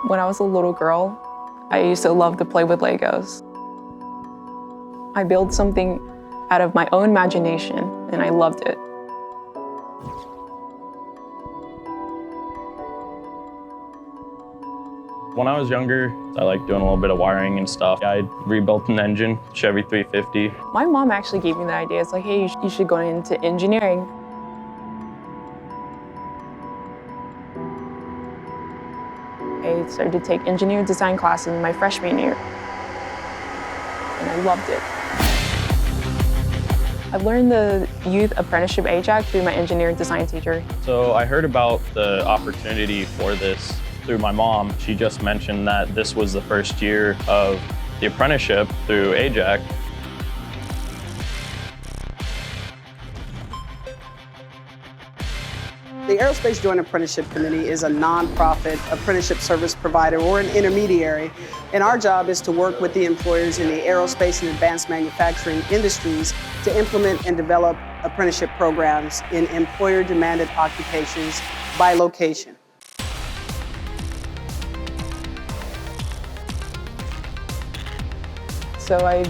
When I was a little girl, I used to love to play with Legos. I built something out of my own imagination, and I loved it. When I was younger, I liked doing a little bit of wiring and stuff. I rebuilt an engine, Chevy 350. My mom actually gave me the idea. It's like, hey, you should go into engineering. I started to take engineering design classes in my freshman year, and I loved it. I learned the Youth Apprenticeship AJAC through my engineering design teacher. So I heard about the opportunity for this through my mom. She just mentioned that this was the first year of the apprenticeship through AJAC. The Aerospace Joint Apprenticeship Committee is a nonprofit apprenticeship service provider or an intermediary, and our job is to work with the employers in the aerospace and advanced manufacturing industries to implement and develop apprenticeship programs in employer-demanded occupations by location. So I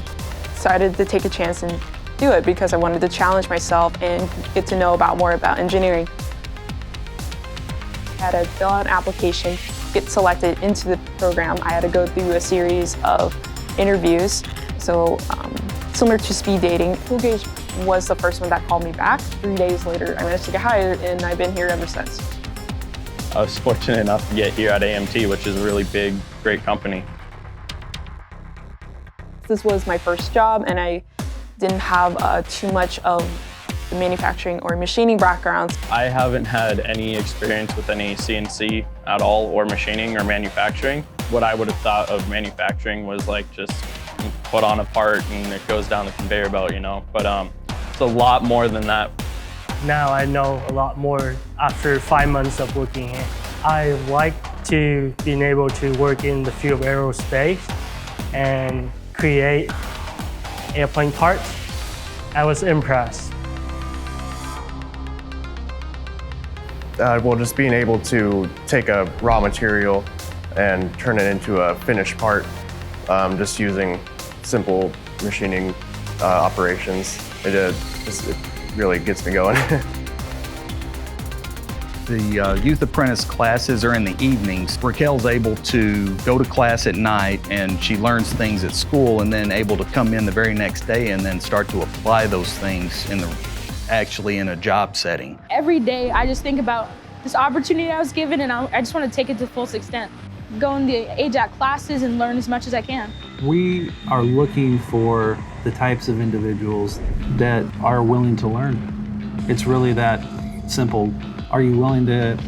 decided to take a chance and do it because I wanted to challenge myself and get to know more about engineering. I had to fill out an application, get selected into the program. I had to go through a series of interviews. So similar to speed dating, Full-Gauge was the first one that called me back. 3 days later, I managed to get hired, and I've been here ever since. I was fortunate enough to get here at AMT, which is a really big, great company. This was my first job, and I didn't have too much of the manufacturing or machining backgrounds. I haven't had any experience with any CNC at all, or machining or manufacturing. What I would have thought of manufacturing was like just put on a part and it goes down the conveyor belt, you know? But it's a lot more than that. Now I know a lot more after 5 months of working here. I like to being able to work in the field of aerospace and create airplane parts. I was impressed. Well, just being able to take a raw material and turn it into a finished part, just using simple machining operations, it really gets me going. The Youth Apprentice classes are in the evenings. Raquel's able to go to class at night, and she learns things at school and then able to come in the very next day and then start to apply those things actually in a job setting. Every day I just think about this opportunity I was given, and I just want to take it to the fullest extent. Go in the AJAC classes and learn as much as I can. We are looking for the types of individuals that are willing to learn. It's really that simple. Are you willing to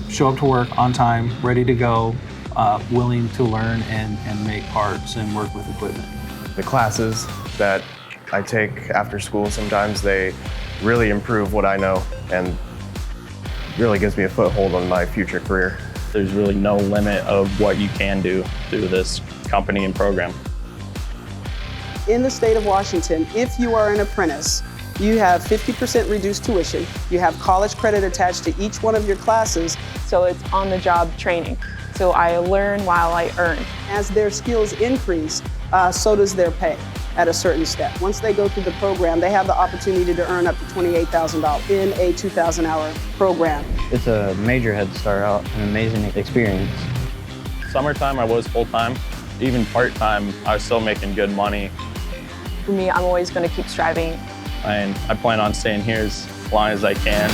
show up to work on time, ready to go, willing to learn and make parts and work with equipment? The classes that I take after school, sometimes they really improve what I know and really gives me a foothold on my future career. There's really no limit of what you can do through this company and program. In the state of Washington, if you are an apprentice, you have 50% reduced tuition. You have college credit attached to each one of your classes. So it's on-the-job training. So I learn while I earn. As their skills increase, so does their pay at a certain step. Once they go through the program, they have the opportunity to earn up to $28,000 in a 2,000-hour program. It's a major head start out, an amazing experience. Summertime, I was full-time. Even part-time, I was still making good money. For me, I'm always going to keep striving. And I plan on staying here as long as I can.